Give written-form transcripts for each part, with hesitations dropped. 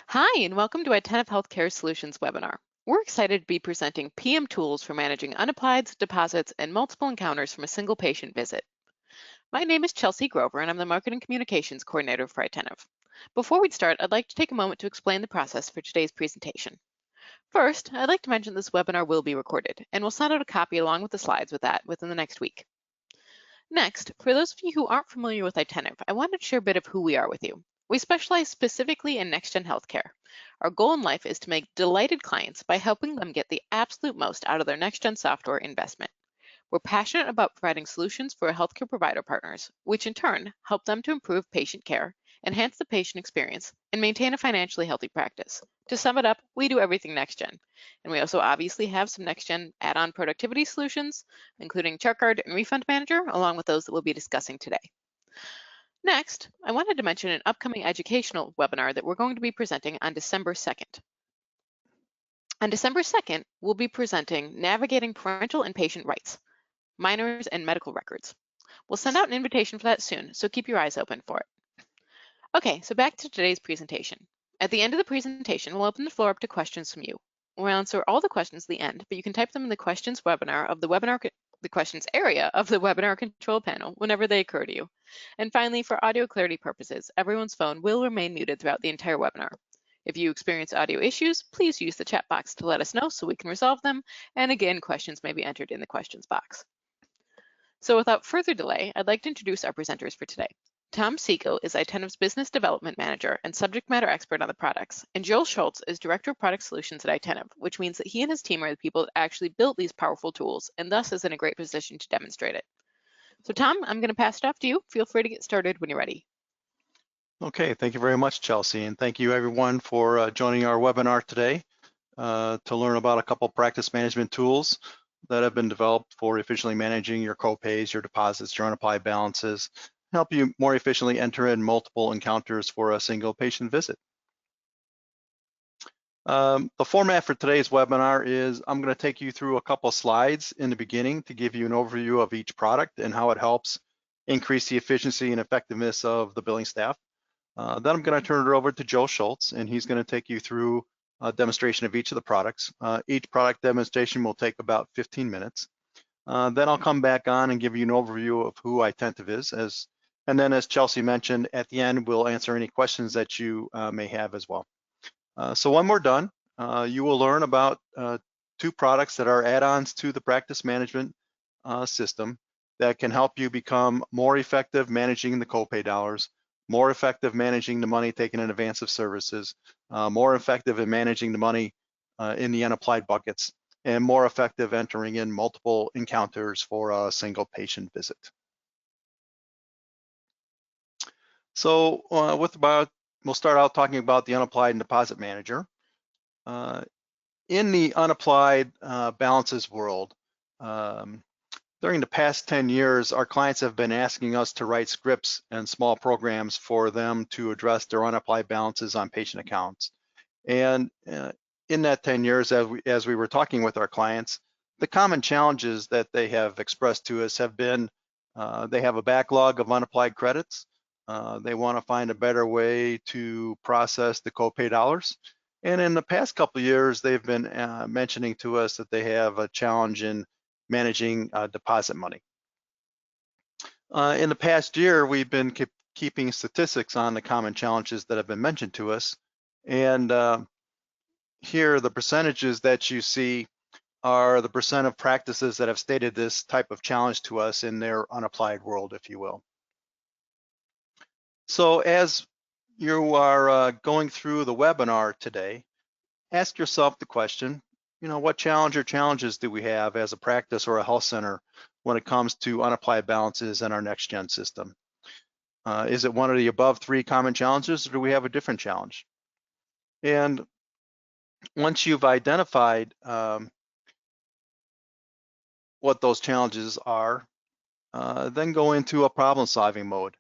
Hi, and welcome to Attentive Healthcare Solutions webinar. We're excited to be presenting PM tools for managing unapplieds, deposits, and multiple encounters from a single patient visit. My name is Chelsea Grover, and I'm the Marketing Communications Coordinator for Attentive. Before we start, I'd like to take a moment to explain the process for today's presentation. First, I'd like to mention this webinar will be recorded, and we'll send out a copy along with the slides with that within the next week. Next, for those of you who aren't familiar with Attentive, I wanted to share a bit of who we are with you. We specialize specifically in NextGen healthcare. Our goal in life is to make delighted clients by helping them get the absolute most out of their NextGen software investment. We're passionate about providing solutions for healthcare provider partners, which in turn help them to improve patient care, enhance the patient experience, and maintain a financially healthy practice. To sum it up, we do everything NextGen. And we also obviously have some NextGen add-on productivity solutions, including Chart Card and Refund Manager, along with those that we'll be discussing today. Next, I wanted to mention an upcoming educational webinar that we're going to be presenting on December 2nd. On December 2nd, we'll be presenting Navigating Parental and Patient Rights, Minors and Medical Records. We'll send out an invitation for that soon, so keep your eyes open for it. Okay, so back to today's presentation. At the end of the presentation, we'll open the floor up to questions from you. We'll answer all the questions at the end, but you can type them in the questions area of the webinar control panel whenever they occur to you. And finally, for audio clarity purposes, everyone's phone will remain muted throughout the entire webinar. If you experience audio issues, please use the chat box to let us know so we can resolve them. And again, questions may be entered in the questions box. So without further delay, I'd like to introduce our presenters for today. Tom Seco is Attentive's Business Development Manager and subject matter expert on the products, and Joel Schultz is Director of Product Solutions at Attentive, which means that he and his team are the people that actually built these powerful tools and thus is in a great position to demonstrate it. So Tom, I'm going to pass it off to you. Feel free to get started when you're ready. Okay, thank you very much, Chelsea, and thank you everyone for joining our webinar today to learn about a couple practice management tools that have been developed for efficiently managing your co-pays, your deposits, your unapplied balances, help you more efficiently enter in multiple encounters for a single patient visit. The format for today's webinar is I'm going to take you through a couple slides in the beginning to give you an overview of each product and how it helps increase the efficiency and effectiveness of the billing staff. Then I'm going to turn it over to Joe Schultz, and he's going to take you through a demonstration of each of the products. Each product demonstration will take about 15 minutes. Then I'll come back on and give you an overview of who Attentive is. And then as Chelsea mentioned, at the end, we'll answer any questions that you may have as well. So when we're done, you will learn about two products that are add-ons to the practice management system that can help you become more effective managing the copay dollars, more effective managing the money taken in advance of services, more effective in managing the money in the unapplied buckets, and more effective entering in multiple encounters for a single patient visit. So we'll start out talking about the Unapplied Deposit Manager. In the unapplied balances world, during the past 10 years, our clients have been asking us to write scripts and small programs for them to address their unapplied balances on patient accounts. And in that 10 years, as we were talking with our clients, the common challenges that they have expressed to us have been they have a backlog of unapplied credits. They want to find a better way to process the copay dollars. And in the past couple of years, they've been mentioning to us that they have a challenge in managing deposit money. In the past year, we've been keeping statistics on the common challenges that have been mentioned to us. And here, the percentages that you see are the percent of practices that have stated this type of challenge to us in their unapplied world, if you will. So as you are going through the webinar today, ask yourself the question, what challenge or challenges do we have as a practice or a health center when it comes to unapplied balances in our NextGen system? Is it one of the above three common challenges, or do we have a different challenge? And once you've identified what those challenges are, then go into a problem-solving mode.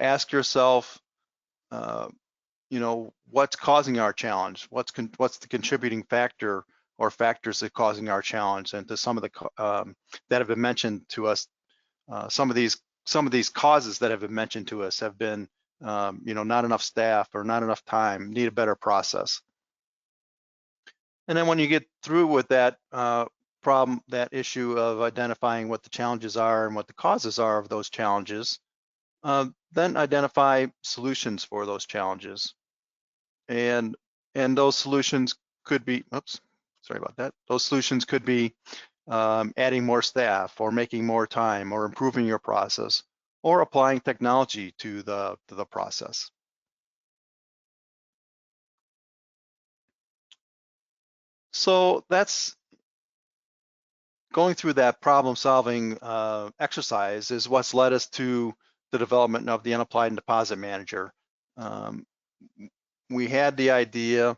Ask yourself, what's causing our challenge? What's the contributing factor or factors that are causing our challenge? And to some of the that have been mentioned to us, some of these causes that have been mentioned to us have been not enough staff or not enough time, need a better process. And then when you get through with that problem, that issue of identifying what the challenges are and what the causes are of those challenges, then identify solutions for those challenges. And those solutions could be, oops, sorry about that. Those solutions could be adding more staff or making more time or improving your process or applying technology to the process. So that's going through that problem-solving exercise is what's led us to the development of the Unapplied Deposit Manager. We had the idea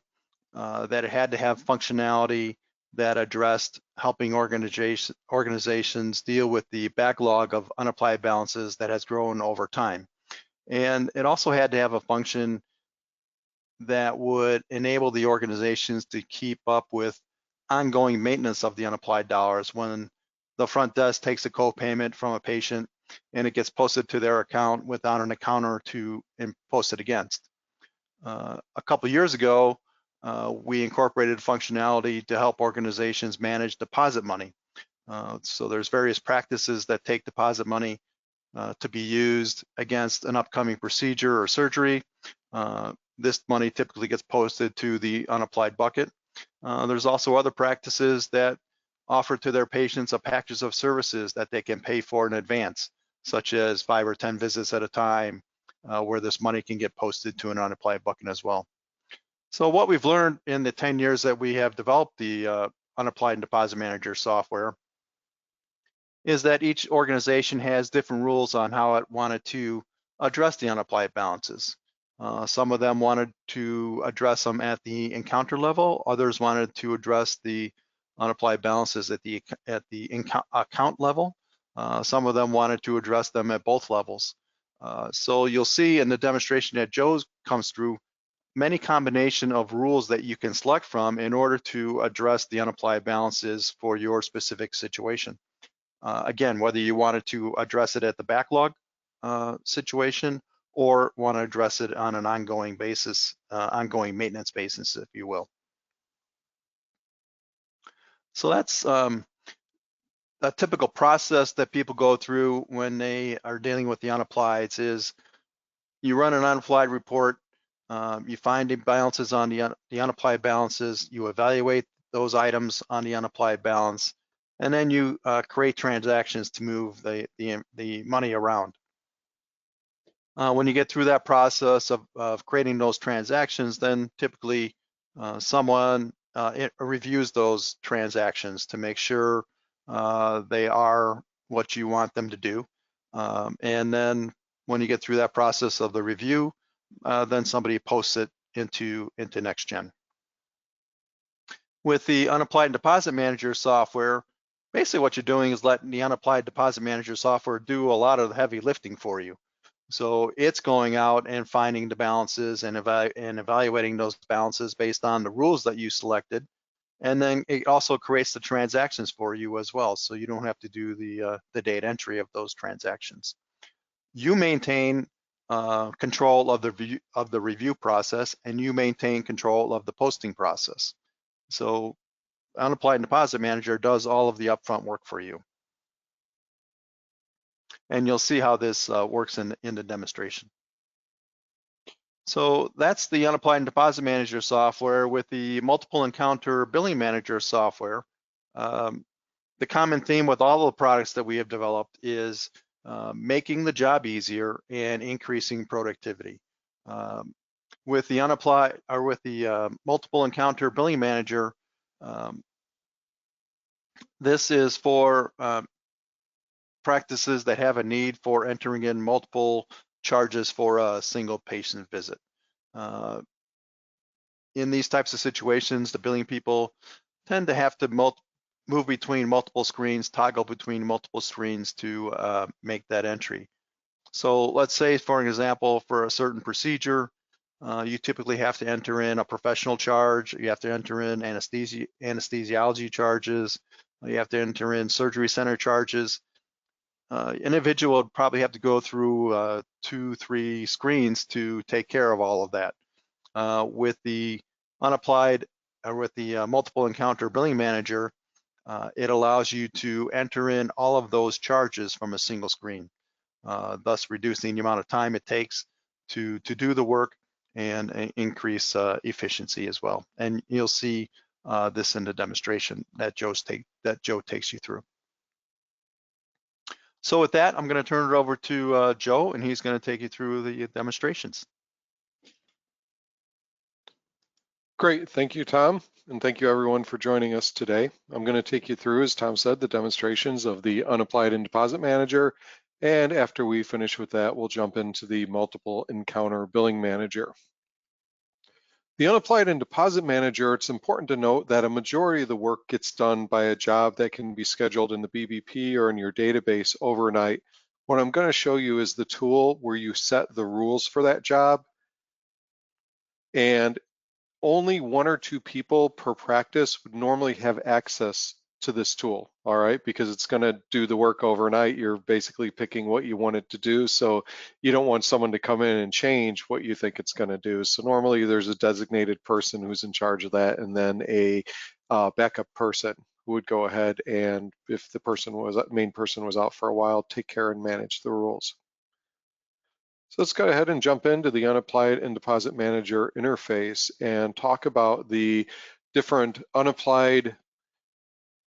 that it had to have functionality that addressed helping organizations deal with the backlog of unapplied balances that has grown over time. And it also had to have a function that would enable the organizations to keep up with ongoing maintenance of the unapplied dollars when the front desk takes a co-payment from a patient and it gets posted to their account without an accounter to post it against. A couple years ago, we incorporated functionality to help organizations manage deposit money. So there's various practices that take deposit money to be used against an upcoming procedure or surgery. This money typically gets posted to the unapplied bucket. There's also other practices that offer to their patients a package of services that they can pay for in advance, such as 5 or 10 visits at a time, where this money can get posted to an unapplied bucket as well. So what we've learned in the 10 years that we have developed the Unapplied Deposit Manager software is that each organization has different rules on how it wanted to address the unapplied balances. Some of them wanted to address them at the Encounter level. Others wanted to address the unapplied balances at the account level. Some of them wanted to address them at both levels. So you'll see in the demonstration that Joe's comes through many combination of rules that you can select from in order to address the unapplied balances for your specific situation. Again, whether you wanted to address it at the backlog situation or want to address it on an ongoing basis, ongoing maintenance basis, if you will. So that's a typical process that people go through when they are dealing with the unapplieds is you run an unapplied report, you find imbalances on the unapplied balances, you evaluate those items on the unapplied balance, and then you create transactions to move the money around. When you get through that process of creating those transactions, then typically someone reviews those transactions to make sure they are what you want them to do. And then when you get through that process of the review, then somebody posts it into NextGen. With the Unapplied Deposit Manager software, basically what you're doing is letting the Unapplied Deposit Manager software do a lot of the heavy lifting for you. So it's going out and finding the balances and evaluating those balances based on the rules that you selected. And then it also creates the transactions for you as well. So you don't have to do the data entry of those transactions. You maintain control of the review process, and you maintain control of the posting process. So Unapplied Deposit Manager does all of the upfront work for you. And you'll see how this works in the demonstration. So that's the Unapplied Deposit Manager software. With the multiple Encounter BillingManager software, the common theme with all of the products that we have developed is making the job easier and increasing productivity. With the multiple Encounter BillingManager, this is for practices that have a need for entering in multiple charges for a single patient visit. In these types of situations, the billing people tend to have to move between multiple screens, toggle between multiple screens to make that entry. So let's say, for an example, for a certain procedure, you typically have to enter in a professional charge, you have to enter in anesthesiology charges, you have to enter in surgery center charges. individual would probably have to go through 2-3 screens to take care of all of that. With the Unapplied, or with the multiple encounter billing manager, it allows you to enter in all of those charges from a single screen, thus reducing the amount of time it takes to do the work and increase efficiency as well. And you'll see this in the demonstration that Joe takes you through. So with that, I'm going to turn it over to Joe, and he's going to take you through the demonstrations. Great, thank you, Tom, and thank you everyone for joining us today. I'm going to take you through, as Tom said, the demonstrations of the Unapplied Deposit Manager, and after we finish with that, we'll jump into the multiple encounter billing manager. The Unapplied Deposit Manager, it's important to note that a majority of the work gets done by a job that can be scheduled in the BBP or in your database overnight. What I'm going to show you is the tool where you set the rules for that job, and only 1 or 2 people per practice would normally have access to this tool, all right? Because it's gonna do the work overnight. You're basically picking what you want it to do, so you don't want someone to come in and change what you think it's gonna do. So normally there's a designated person who's in charge of that, and then a backup person who would go ahead and, if the main person was out for a while, take care and manage the rules. So let's go ahead and jump into the Unapplied Deposit Manager interface and talk about the different unapplied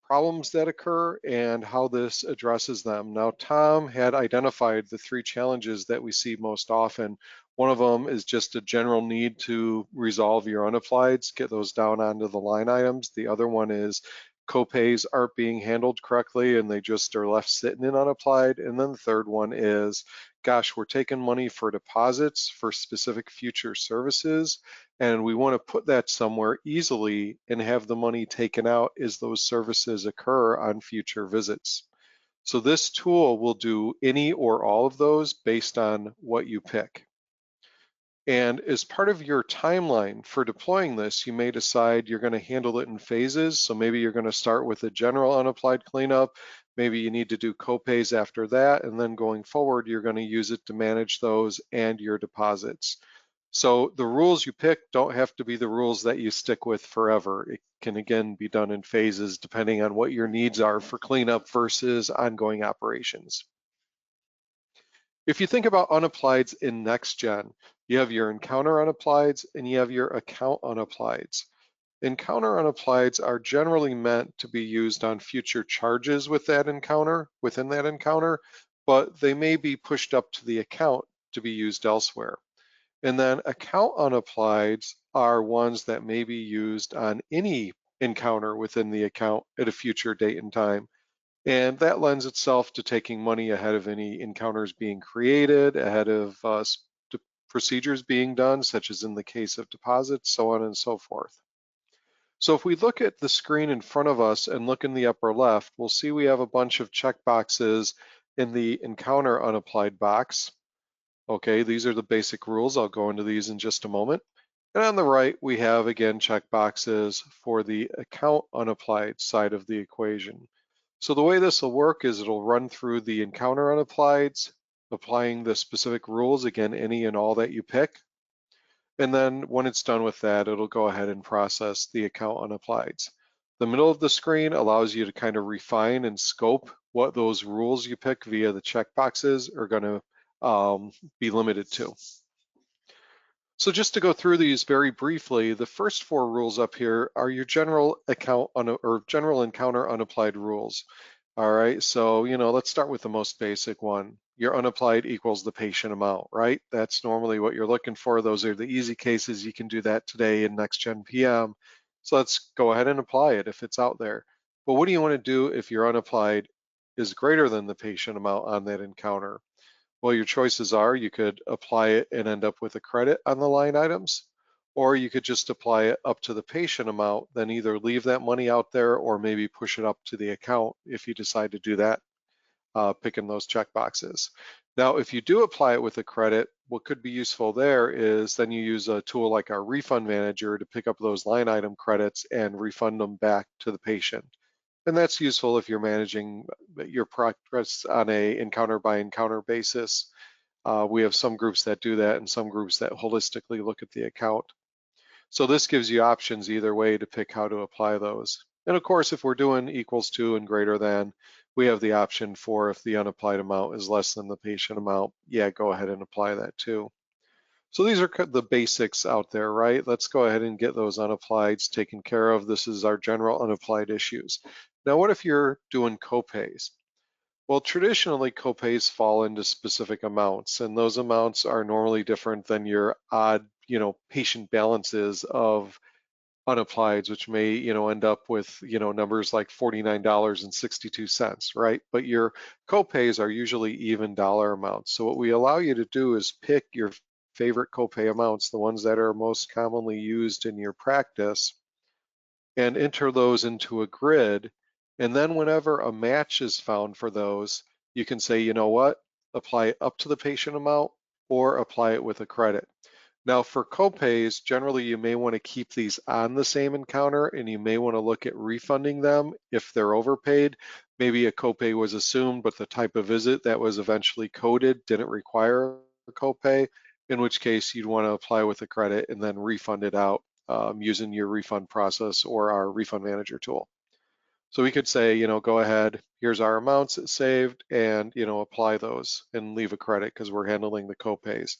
problems that occur and how this addresses them. Now, Tom had identified the 3 challenges that we see most often. One of them is just a general need to resolve your unapplieds, get those down onto the line items. The other one is copays aren't being handled correctly and they just are left sitting in unapplied. And then the third one is, gosh, we're taking money for deposits for specific future services, and we want to put that somewhere easily and have the money taken out as those services occur on future visits. So this tool will do any or all of those based on what you pick. And as part of your timeline for deploying this, you may decide you're going to handle it in phases. So maybe you're going to start with a general unapplied cleanup. Maybe you need to do copays after that. And then going forward, you're going to use it to manage those and your deposits. So the rules you pick don't have to be the rules that you stick with forever. It can, again, be done in phases depending on what your needs are for cleanup versus ongoing operations. If you think about unapplieds in NextGen, you have your encounter unapplieds and you have your account unapplieds. Encounter unapplieds are generally meant to be used on future charges within that encounter, but they may be pushed up to the account to be used elsewhere. And then account unapplieds are ones that may be used on any encounter within the account at a future date and time. And that lends itself to taking money ahead of any encounters being created, ahead of procedures being done, such as in the case of deposits, so on and so forth. So if we look at the screen in front of us and look in the upper left, we'll see we have a bunch of checkboxes in the encounter unapplied box. Okay, these are the basic rules. I'll go into these in just a moment. And on the right, we have, again, checkboxes for the account unapplied side of the equation. So the way this will work is it'll run through the encounter unapplieds, applying the specific rules, again, any and all that you pick. And then when it's done with that, it'll go ahead and process the account unapplieds. The middle of the screen allows you to kind of refine and scope what those rules you pick via the checkboxes are going to be limited to. So just to go through these very briefly, the first 4 rules up here are your general general encounter unapplied rules. All right, so let's start with the most basic one. Your unapplied equals the patient amount, right? That's normally what you're looking for. Those are the easy cases. You can do that today in NextGen PM. So let's go ahead and apply it if it's out there. But what do you want to do if your unapplied is greater than the patient amount on that encounter? Well, your choices are you could apply it and end up with a credit on the line items, or you could just apply it up to the patient amount, then either leave that money out there or maybe push it up to the account if you decide to do that, picking those checkboxes. Now, if you do apply it with a credit, what could be useful there is then you use a tool like our refund manager to pick up those line item credits and refund them back to the patient. And that's useful if you're managing your progress on a encounter by encounter basis. We have some groups that do that and some groups that holistically look at the account. So this gives you options either way to pick how to apply those. And of course, if we're doing equals to and greater than, we have the option for if the unapplied amount is less than the patient amount, yeah, go ahead and apply that too. So these are the basics out there, right? Let's go ahead and get those unapplieds taken care of. This is our general unapplied issues. Now, what if you're doing copays? Well, traditionally, copays fall into specific amounts, and those amounts are normally different than your odd, patient balances of unapplieds, which may, end up with, numbers like $49.62, right? But your copays are usually even dollar amounts. So what we allow you to do is pick your favorite copay amounts, the ones that are most commonly used in your practice, and enter those into a grid. And then whenever a match is found for those, you can say, you know what, apply it up to the patient amount or apply it with a credit. Now for copays, generally you may want to keep these on the same encounter and you may want to look at refunding them if they're overpaid. Maybe a copay was assumed, but the type of visit that was eventually coded didn't require a copay, in which case you'd want to apply with a credit and then refund it out using your refund process or our refund manager tool. So we could say, go ahead, here's our amounts saved and, apply those and leave a credit because we're handling the copays.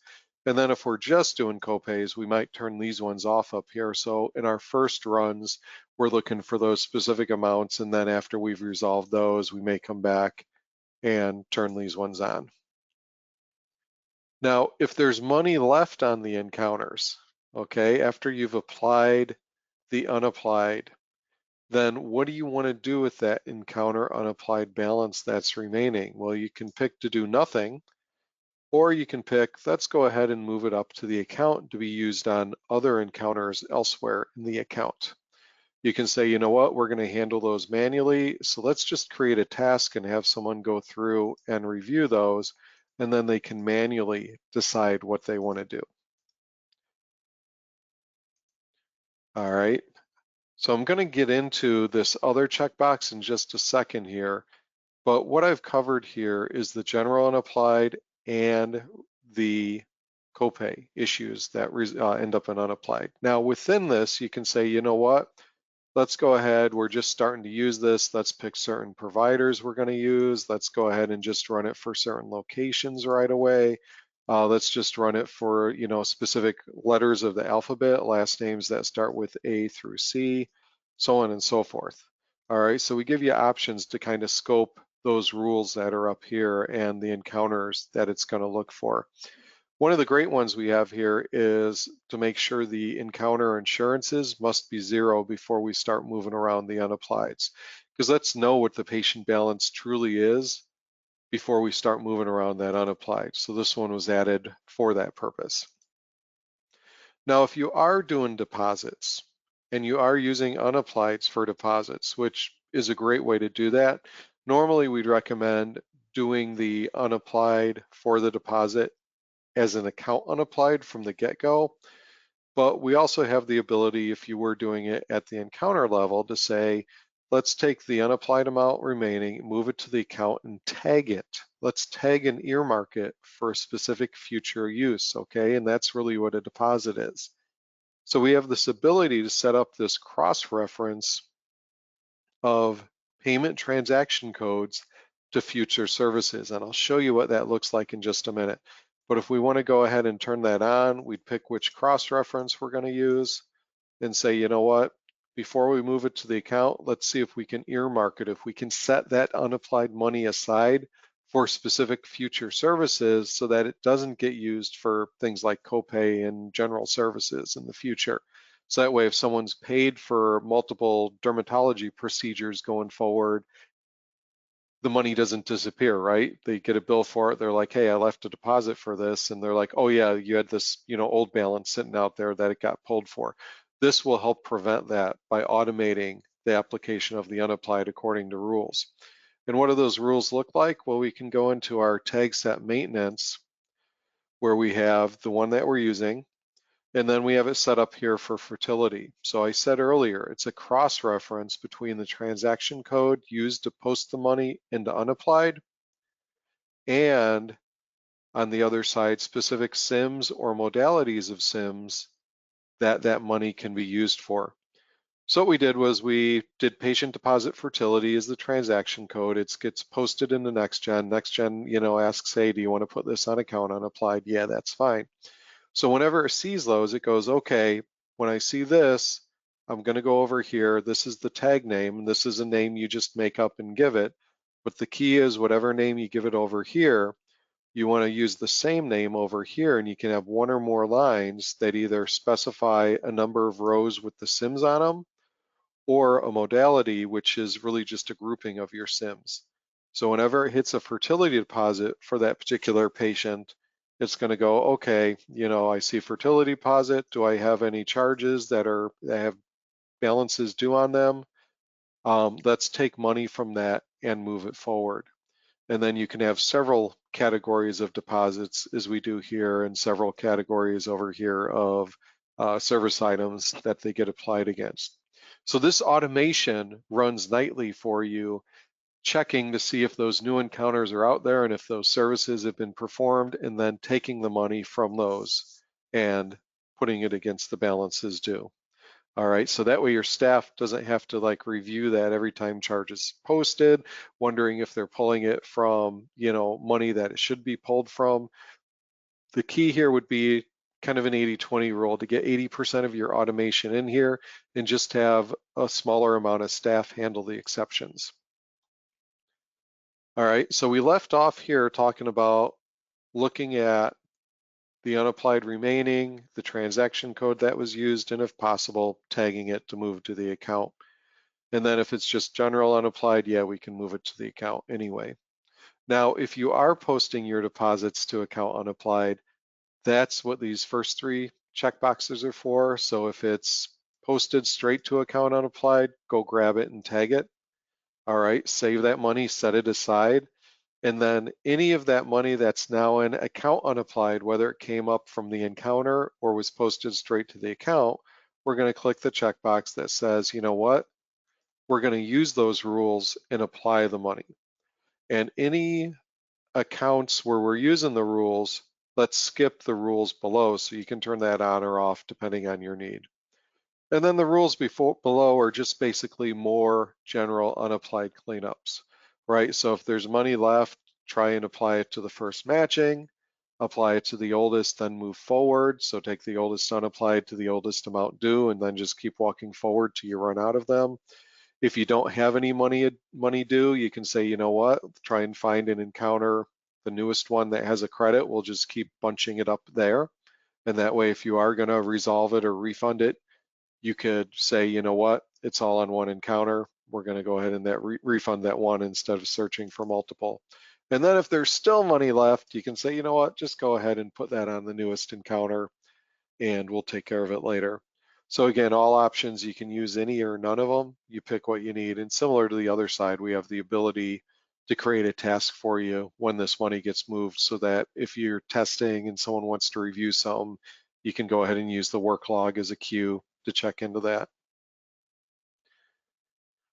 And then if we're just doing copays, we might turn these ones off up here. So in our first runs, we're looking for those specific amounts. And then after we've resolved those, we may come back and turn these ones on. Now, if there's money left on the encounters, okay, after you've applied the unapplied, then what do you want to do with that encounter unapplied balance that's remaining? Well, you can pick to do nothing, or you can pick, let's go ahead and move it up to the account to be used on other encounters elsewhere in the account. You can say, you know what, we're going to handle those manually, so let's just create a task and have someone go through and review those, and then they can manually decide what they want to do. All right. So I'm going to get into this other checkbox in just a second here, but what I've covered here is the general unapplied and the copay issues that end up in unapplied. Now within this, you can say, you know what, let's go ahead, we're just starting to use this, let's pick certain providers we're going to use, let's go ahead and just run it for certain locations right away. Let's just run it for, specific letters of the alphabet, last names that start with A through C, so on and so forth. All right, so we give you options to kind of scope those rules that are up here and the encounters that it's going to look for. One of the great ones we have here is to make sure the encounter insurances must be 0 before we start moving around the unapplieds. Because let's know what the patient balance truly is before we start moving around that unapplied. So this one was added for that purpose. Now, if you are doing deposits and you are using unapplieds for deposits, which is a great way to do that, normally we'd recommend doing the unapplied for the deposit as an account unapplied from the get-go. But we also have the ability, if you were doing it at the encounter level, to say, let's take the unapplied amount remaining, move it to the account and tag it. Let's tag and earmark it for a specific future use, okay? And that's really what a deposit is. So we have this ability to set up this cross-reference of payment transaction codes to future services. And I'll show you what that looks like in just a minute. But if we want to go ahead and turn that on, we'd pick which cross-reference we're going to use and say, you know what, before we move it to the account, let's see if we can earmark it, if we can set that unapplied money aside for specific future services so that it doesn't get used for things like copay and general services in the future. So that way, if someone's paid for multiple dermatology procedures going forward, the money doesn't disappear, right? They get a bill for it. They're like, hey, I left a deposit for this. And they're like, oh yeah, you had this, old balance sitting out there that it got pulled for. This will help prevent that by automating the application of the unapplied according to rules. And what do those rules look like? Well, we can go into our tag set maintenance where we have the one that we're using. And then we have it set up here for fertility. So I said earlier, it's a cross-reference between the transaction code used to post the money into Unapplied and on the other side, specific SIMs or modalities of SIMs that money can be used for. So what we did was we did patient deposit fertility as the transaction code. It gets posted into NextGen. NextGen, asks, hey, do you want to put this on account Unapplied? Yeah, that's fine. So whenever it sees those, it goes, okay, when I see this, I'm going to go over here. This is the tag name. This is a name you just make up and give it. But the key is whatever name you give it over here, you want to use the same name over here, and you can have one or more lines that either specify a number of rows with the SIMs on them or a modality, which is really just a grouping of your SIMs. So whenever it hits a fertility deposit for that particular patient, it's going to go, okay, I see fertility deposit. Do I have any charges that have balances due on them? Let's take money from that and move it forward. And then you can have several categories of deposits as we do here and several categories over here of service items that they get applied against. So this automation runs nightly for you, checking to see if those new encounters are out there and if those services have been performed, and then taking the money from those and putting it against the balances due. All right, so that way your staff doesn't have to review that every time charge is posted, wondering if they're pulling it from, money that it should be pulled from. The key here would be kind of an 80-20 rule to get 80% of your automation in here and just have a smaller amount of staff handle the exceptions. All right, so we left off here talking about looking at the unapplied remaining, the transaction code that was used, and if possible, tagging it to move to the account. And then if it's just general unapplied, yeah, we can move it to the account anyway. Now, if you are posting your deposits to account unapplied, that's what these first three checkboxes are for. So if it's posted straight to account unapplied, go grab it and tag it. All right, save that money, set it aside. And then any of that money that's now in account unapplied, whether it came up from the encounter or was posted straight to the account, we're going to click the checkbox that says, you know what, we're going to use those rules and apply the money. And any accounts where we're using the rules, let's skip the rules below so you can turn that on or off depending on your need. And then the rules below are just basically more general unapplied cleanups, right? So if there's money left, try and apply it to the first matching, apply it to the oldest, then move forward. So take the oldest unapplied to the oldest amount due, and then just keep walking forward till you run out of them. If you don't have any money due, you can say, you know what, try and find an encounter, the newest one that has a credit, we'll just keep bunching it up there. And that way, if you are going to resolve it or refund it, you could say, you know what, it's all on one encounter. We're going to go ahead and refund that one instead of searching for multiple. And then if there's still money left, you can say, you know what, just go ahead and put that on the newest encounter and we'll take care of it later. So again, all options, you can use any or none of them. You pick what you need. And similar to the other side, we have the ability to create a task for you when this money gets moved so that if you're testing and someone wants to review something, you can go ahead and use the work log as a queue to check into that.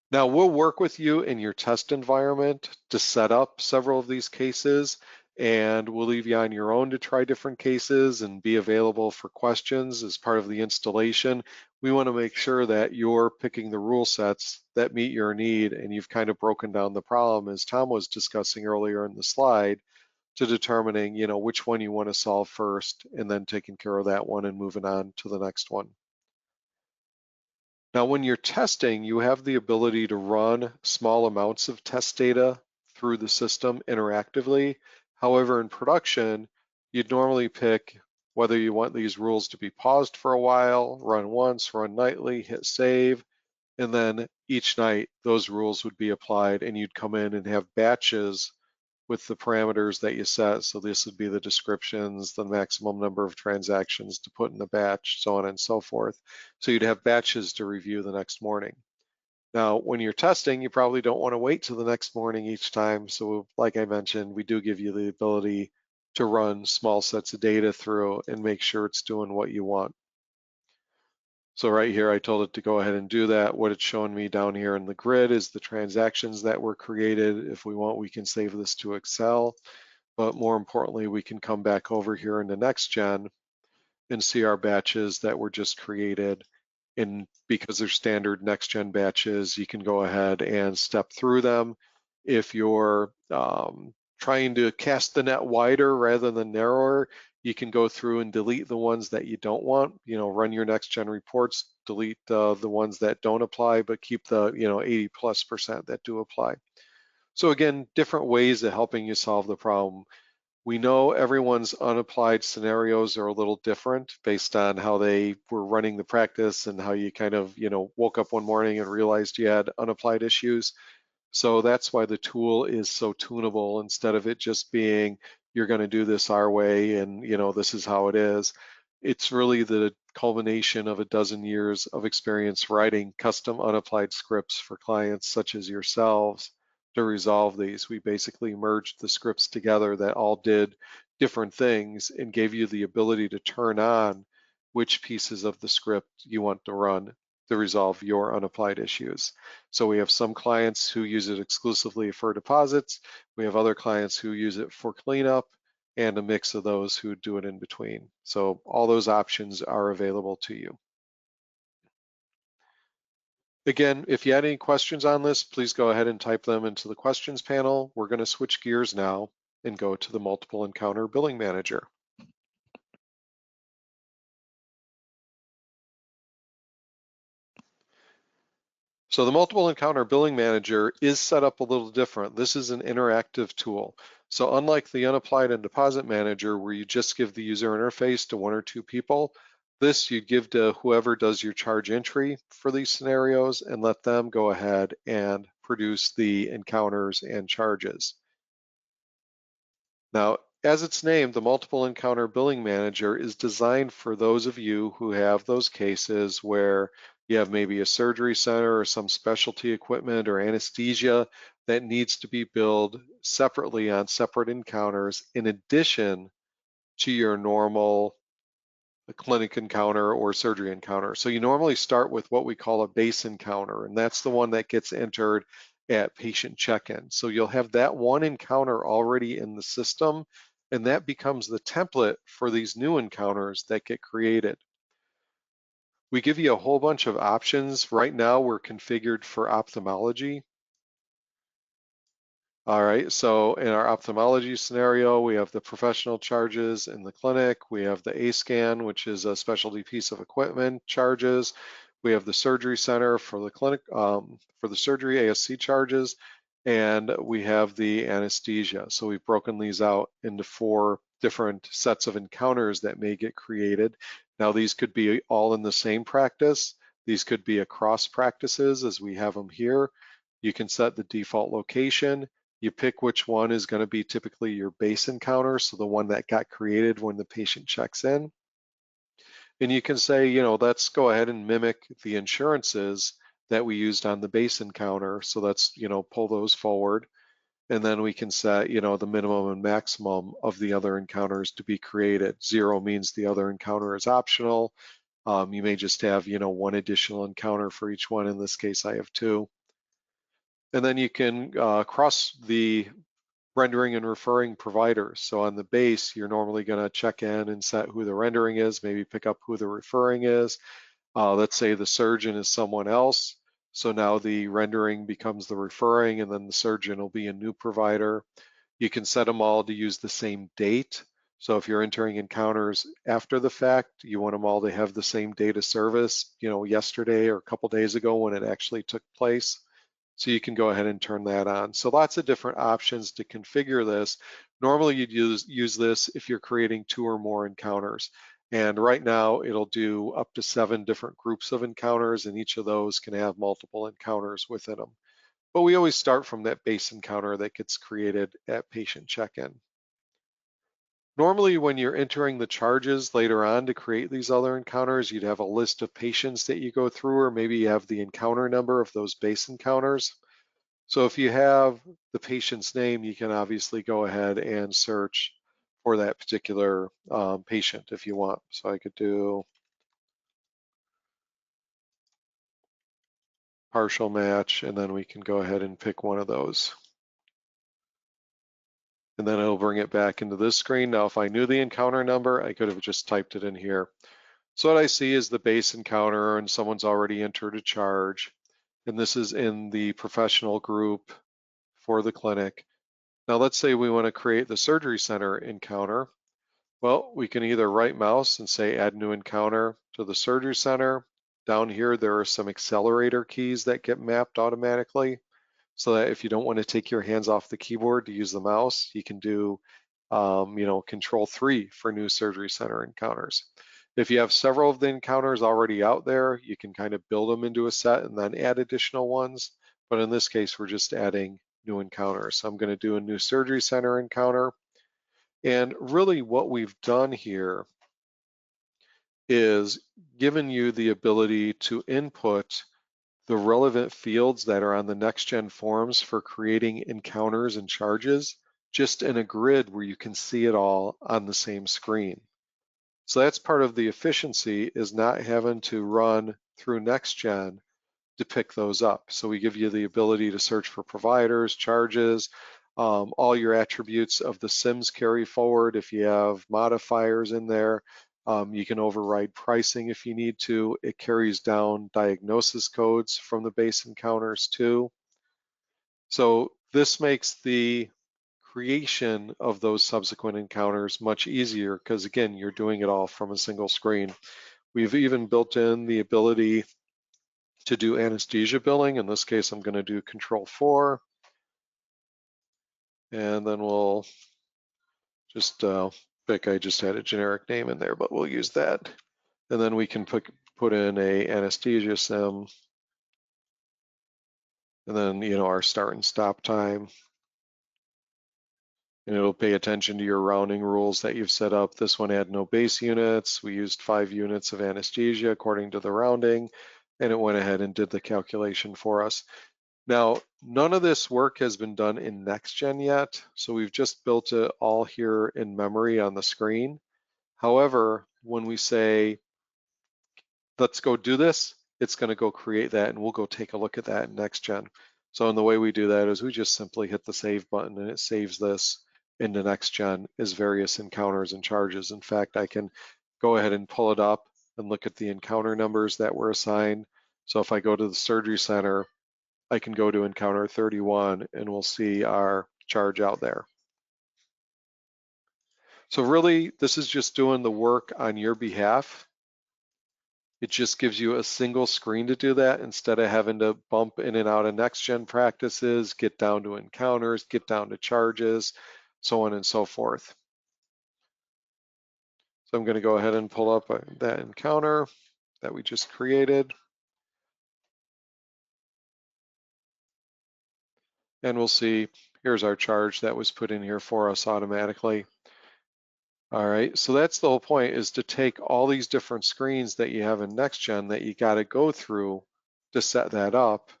Now we'll work with you in your test environment to set up several of these cases, and we'll leave you on your own to try different cases and be available for questions as part of the installation. We want to make sure that you're picking the rule sets that meet your need, and you've kind of broken down the problem as Tom was discussing earlier in the slide to determining, which one you want to solve first and then taking care of that one and moving on to the next one. Now, when you're testing, you have the ability to run small amounts of test data through the system interactively. However, in production, you'd normally pick whether you want these rules to be paused for a while, run once, run nightly, hit save, and then each night those rules would be applied and you'd come in and have batches with the parameters that you set. So this would be the descriptions, the maximum number of transactions to put in the batch, so on and so forth. So you'd have batches to review the next morning. Now, when you're testing, you probably don't want to wait till the next morning each time. So like I mentioned, we do give you the ability to run small sets of data through and make sure it's doing what you want. So right here, I told it to go ahead and do that. What it's showing me down here in the grid is the transactions that were created. If we want, we can save this to Excel, but more importantly, we can come back over here into NextGen and see our batches that were just created. And because they're standard NextGen batches, you can go ahead and step through them. If you're trying to cast the net wider rather than narrower, you can go through and delete the ones that you don't want. Run your NextGen reports, delete the ones that don't apply, but keep the 80+% that do apply. So again, different ways of helping you solve the problem. We know everyone's unapplied scenarios are a little different based on how they were running the practice and how you kind of, woke up one morning and realized you had unapplied issues. So that's why the tool is so tunable. Instead of it just being, you're going to do this our way and, this is how it is. It's really the culmination of a dozen years of experience writing custom unapplied scripts for clients such as yourselves to resolve these. We basically merged the scripts together that all did different things and gave you the ability to turn on which pieces of the script you want to run to resolve your unapplied issues. So we have some clients who use it exclusively for deposits. We have other clients who use it for cleanup and a mix of those who do it in between. So all those options are available to you. Again, if you had any questions on this, please go ahead and type them into the questions panel. We're going to switch gears now and go to the multiple encounter billing manager. So the multiple encounter billing manager is set up a little different. This is an interactive tool. So unlike the Unapplied and Deposit Manager, where you just give the user interface to one or two people, this you'd give to whoever does your charge entry for these scenarios and let them go ahead and produce the encounters and charges. Now, as it's named, the Multiple Encounter Billing Manager is designed for those of you who have those cases where you have maybe a surgery center or some specialty equipment or anesthesia that needs to be billed separately on separate encounters in addition to your normal clinic encounter or surgery encounter. So you normally start with what we call a base encounter, and that's the one that gets entered at patient check-in. So you'll have that one encounter already in the system, and that becomes the template for these new encounters that get created. We give you a whole bunch of options. Right now, we're configured for ophthalmology. All right, so in our ophthalmology scenario, we have the professional charges in the clinic. We have the A-scan, which is a specialty piece of equipment charges. We have the surgery center for the clinic, for the surgery ASC charges, and we have the anesthesia. So we've broken these out into 4 different sets of encounters that may get created. Now, these could be all in the same practice. These could be across practices as we have them here. You can set the default location. You pick which one is going to be typically your base encounter, so the one that got created when the patient checks in. And you can say, let's go ahead and mimic the insurances that we used on the base encounter. So let's, pull those forward. And then we can set, the minimum and maximum of the other encounters to be created. 0 means the other encounter is optional. You may just have, 1 additional encounter for each one. In this case, I have 2. And then you can cross the rendering and referring providers. So on the base, you're normally going to check in and set who the rendering is, maybe pick up who the referring is. Let's say the surgeon is someone else. So now the rendering becomes the referring, and then the surgeon will be a new provider. You can set them all to use the same date. So if you're entering encounters after the fact, you want them all to have the same date of service, yesterday or a couple days ago when it actually took place. So you can go ahead and turn that on. So lots of different options to configure this. Normally you'd use this if you're creating 2 or more encounters. And right now it'll do up to 7 different groups of encounters, and each of those can have multiple encounters within them. But we always start from that base encounter that gets created at patient check-in. Normally when you're entering the charges later on to create these other encounters, you'd have a list of patients that you go through, or maybe you have the encounter number of those base encounters. So if you have the patient's name, you can obviously go ahead and search for that particular patient if you want. So I could do partial match, and then we can go ahead and pick one of those. And then it'll bring it back into this screen. Now, if I knew the encounter number, I could have just typed it in here. So what I see is the base encounter, and someone's already entered a charge. And this is in the professional group for the clinic. Now, let's say we want to create the surgery center encounter. Well, we can either right mouse and say add new encounter to the surgery center. Down here, there are some accelerator keys that get mapped automatically, so that if you don't want to take your hands off the keyboard to use the mouse, you can do, Control-3 for new surgery center encounters. If you have several of the encounters already out there, you can kind of build them into a set and then add additional ones. But in this case, we're just adding new encounters. So I'm going to do a new surgery center encounter. And really what we've done here is given you the ability to input the relevant fields that are on the NextGen forms for creating encounters and charges just in a grid where you can see it all on the same screen. So that's part of the efficiency, is not having to run through NextGen to pick those up. So we give you the ability to search for providers, charges, all your attributes of the SIMs carry forward. If you have modifiers in there, you can override pricing if you need to. It carries down diagnosis codes from the base encounters too. So this makes the creation of those subsequent encounters much easier, because again, you're doing it all from a single screen. We've even built in the ability to do anesthesia billing. In this case, I'm going to do Control-4, and then we'll just pick, I just had a generic name in there, but we'll use that. And then we can put in a anesthesia sim, and then our start and stop time. And it'll pay attention to your rounding rules that you've set up. This one had no base units. We used 5 units of anesthesia according to the rounding, and it went ahead and did the calculation for us. Now, none of this work has been done in NextGen yet, so we've just built it all here in memory on the screen. However, when we say, let's go do this, it's going to go create that, and we'll go take a look at that in NextGen. So in the way we do that is we just simply hit the save button, and it saves this into NextGen as various encounters and charges. In fact, I can go ahead and pull it up and look at the encounter numbers that were assigned. So if I go to the surgery center, I can go to encounter 31 and we'll see our charge out there. So really, this is just doing the work on your behalf. It just gives you a single screen to do that instead of having to bump in and out of NextGen practices, get down to encounters, get down to charges, so on and so forth. So I'm going to go ahead and pull up that encounter that we just created. And we'll see, here's our charge that was put in here for us automatically. All right, so that's the whole point, is to take all these different screens that you have in NextGen that you got to go through to set that up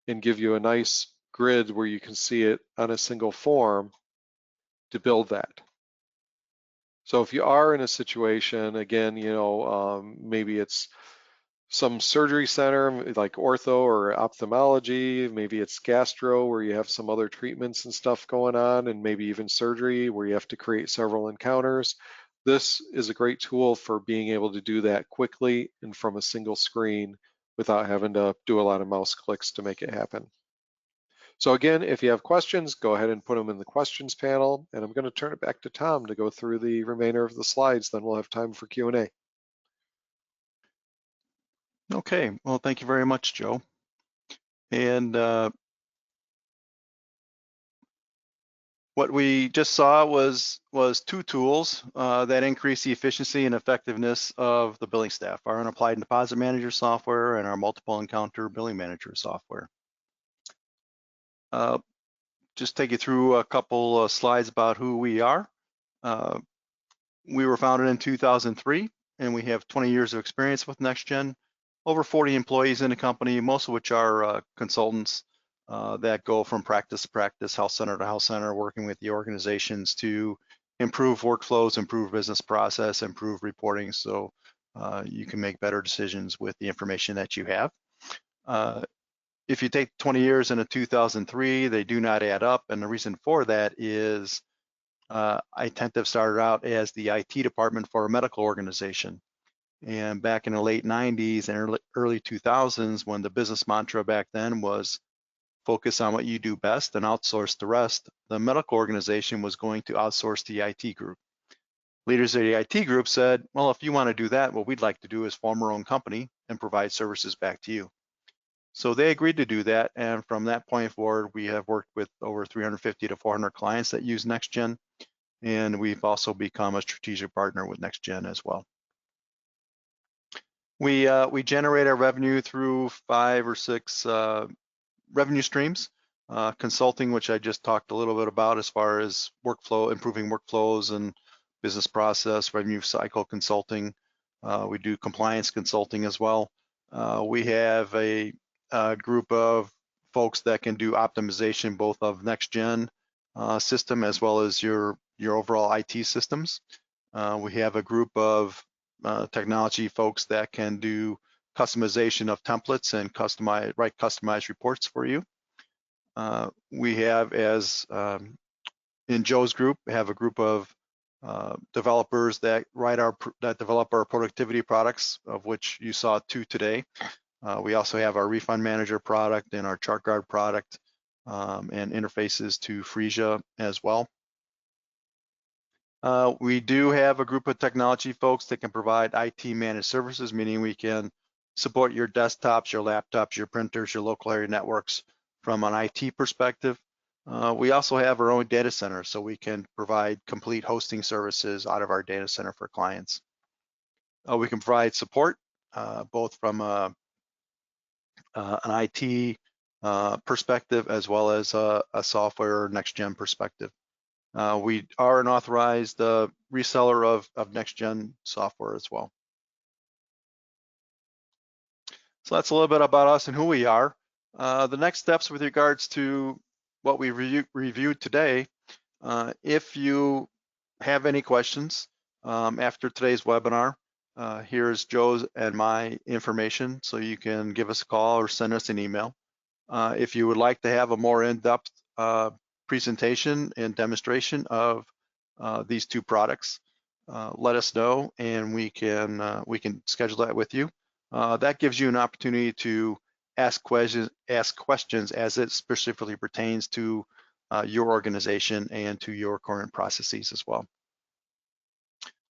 and give you a nice grid where you can see it on a single form to build that. So if you are in a situation, again, maybe it's some surgery center like ortho or ophthalmology, maybe it's gastro where you have some other treatments and stuff going on, and maybe even surgery where you have to create several encounters. This is a great tool for being able to do that quickly and from a single screen without having to do a lot of mouse clicks to make it happen. So again, if you have questions, go ahead and put them in the questions panel, and I'm going to turn it back to Tom to go through the remainder of the slides, then we'll have time for Q&A. Okay, well, thank you very much, Joe. And what we just saw was 2 tools that increase the efficiency and effectiveness of the billing staff, our Unapplied Deposit Manager software and our multiple Encounter BillingManager software. Just take you through a couple of slides about who we are. We were founded in 2003, and we have 20 years of experience with NextGen. Over 40 employees in the company, most of which are consultants that go from practice to practice, health center to health center, working with the organizations to improve workflows, improve business process, improve reporting, so you can make better decisions with the information that you have. If you take 20 years into 2003, they do not add up. And the reason for that is I tend to have started out as the IT department for a medical organization. And back in the late 90s and early 2000s, when the business mantra back then was focus on what you do best and outsource the rest, the medical organization was going to outsource the IT group. Leaders of the IT group said, well, if you want to do that, what we'd like to do is form our own company and provide services back to you. So they agreed to do that. And from that point forward, we have worked with over 350 to 400 clients that use NextGen. And we've also become a strategic partner with NextGen as well. We generate our revenue through 5 or 6 revenue streams. Consulting, which I just talked a little bit about as far as workflow, improving workflows and business process, revenue cycle consulting. We do compliance consulting as well. We have a group of folks that can do optimization both of NextGen system as well as your overall IT systems. We have a group of technology folks that can do customization of templates and write customized reports for you. We have, as in Joe's group, have a group of developers that develop our productivity products, of which you saw 2 today. We also have our refund manager product and our chart guard product and interfaces to Phreesia as well. We do have a group of technology folks that can provide IT managed services, meaning we can support your desktops, your laptops, your printers, your local area networks from an IT perspective. We also have our own data center, so we can provide complete hosting services out of our data center for clients. We can provide support both from an IT perspective as well as a software NextGen perspective. We are an authorized reseller of NextGen software as well. So that's a little bit about us and who we are. The next steps with regards to what we reviewed today, if you have any questions after today's webinar, here's Joe's and my information, so you can give us a call or send us an email. If you would like to have a more in-depth presentation and demonstration of these 2 products, let us know and we can schedule that with you. That gives you an opportunity to ask questions as it specifically pertains to your organization and to your current processes as well.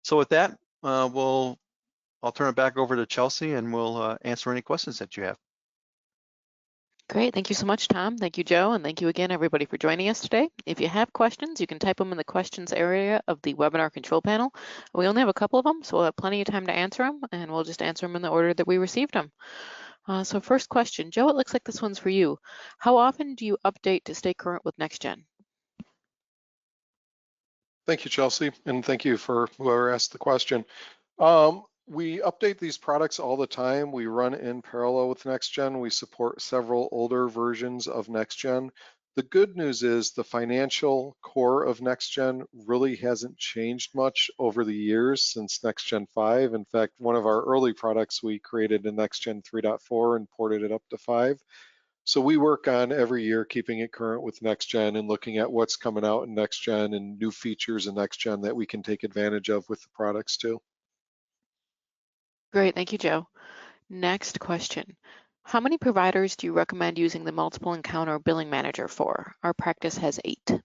So with that, I'll turn it back over to Chelsea and we'll answer any questions that you have. Great, thank you so much, Tom. Thank you, Joe, and thank you again, everybody, for joining us today. If you have questions, you can type them in the questions area of the webinar control panel. We only have a couple of them, so we'll have plenty of time to answer them, and we'll just answer them in the order that we received them. So first question, Joe, it looks like this one's for you. How often do you update to stay current with NextGen? Thank you, Chelsea, and thank you for whoever asked the question. We update these products all the time. We run in parallel with NextGen. We support several older versions of NextGen. The good news is the financial core of NextGen really hasn't changed much over the years since NextGen 5. In fact, one of our early products we created in NextGen 3.4 and ported it up to 5. So we work on every year keeping it current with NextGen and looking at what's coming out in NextGen and new features in NextGen that we can take advantage of with the products too. Great, thank you, Joe. Next question. How many providers do you recommend using the Multiple Encounter Billing Manager for? Our practice has 8. The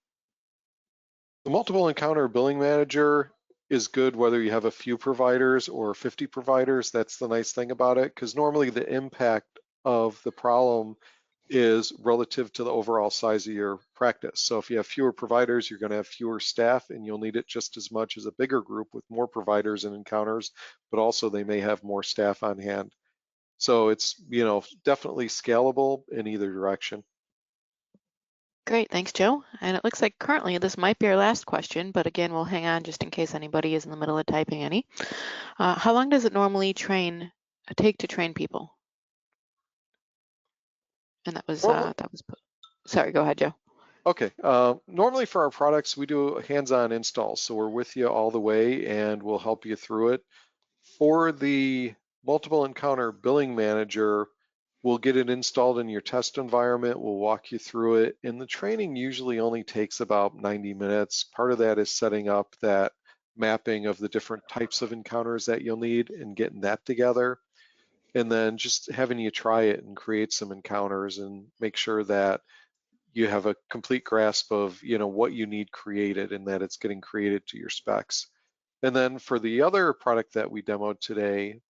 Multiple Encounter Billing Manager is good whether you have a few providers or 50 providers. That's the nice thing about it, because normally the impact of the problem is relative to the overall size of your practice. So if you have fewer providers, you're going to have fewer staff and you'll need it just as much as a bigger group with more providers and encounters, but also they may have more staff on hand. So it's, definitely scalable in either direction. Great, thanks, Joe. And it looks like currently this might be our last question, but again, we'll hang on just in case anybody is in the middle of typing any. How long does it normally take to train people? And that was sorry, go ahead, Joe. Okay, normally for our products, we do hands-on installs. So we're with you all the way and we'll help you through it. For the Multiple Encounter Billing Manager, We'll get it installed in your test environment. We'll walk you through it. And the training usually only takes about 90 minutes. Part of that is setting up that mapping of the different types of encounters that you'll need and getting that together. And then just having you try it and create some encounters and make sure that you have a complete grasp of, what you need created and that it's getting created to your specs. And then for the other product that we demoed today,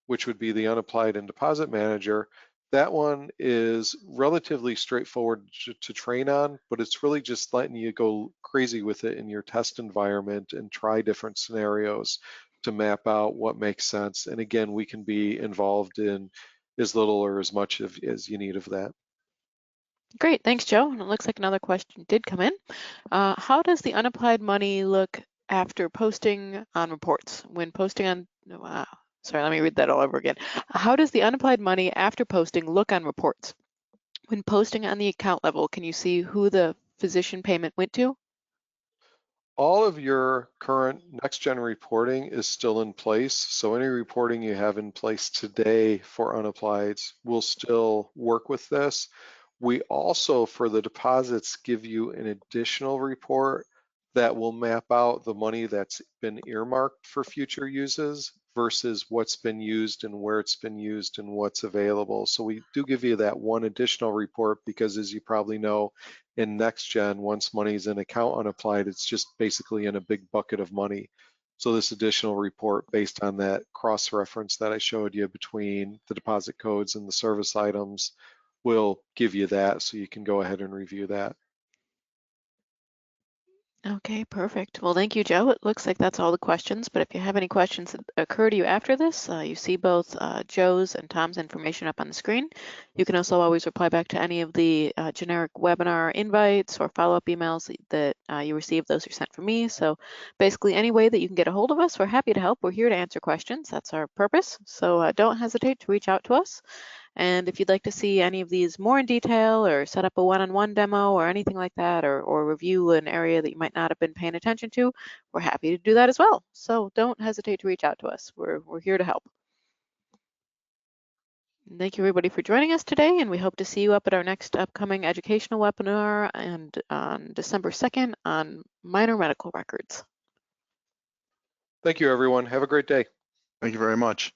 which would be the Unapplied and Deposit Manager, that one is relatively straightforward to train on, but it's really just letting you go crazy with it in your test environment and try different scenarios to map out what makes sense. And again, we can be involved in as little or as much as you need of that. Great, thanks, Joe. And it looks like another question did come in. How does the unapplied money look after posting on reports? When posting on, sorry, let me read that all over again. How does the unapplied money after posting look on reports? When posting on the account level, can you see who the physician payment went to? All of your current NextGen reporting is still in place. So any reporting you have in place today for Unapplieds will still work with this. We also, for the deposits, give you an additional report that will map out the money that's been earmarked for future uses versus what's been used and where it's been used and what's available. So we do give you that one additional report because, as you probably know, in NextGen, once money's in account unapplied, it's just basically in a big bucket of money. So this additional report based on that cross-reference that I showed you between the deposit codes and the service items will give you that, so you can go ahead and review that. Okay, perfect. Well, thank you, Joe. It looks like that's all the questions, but if you have any questions that occur to you after this, you see both Joe's and Tom's information up on the screen. You can also always reply back to any of the generic webinar invites or follow-up emails that you receive. Those are sent from me. So basically any way that you can get a hold of us, we're happy to help. We're here to answer questions. That's our purpose. So don't hesitate to reach out to us. And if you'd like to see any of these more in detail or set up a one-on-one demo or anything like that, or review an area that you might not have been paying attention to, we're happy to do that as well. So don't hesitate to reach out to us. We're here to help. Thank you everybody for joining us today, and we hope to see you up at our next upcoming educational webinar and on December 2nd on minor medical records. Thank you, everyone. Have a great day. Thank you very much.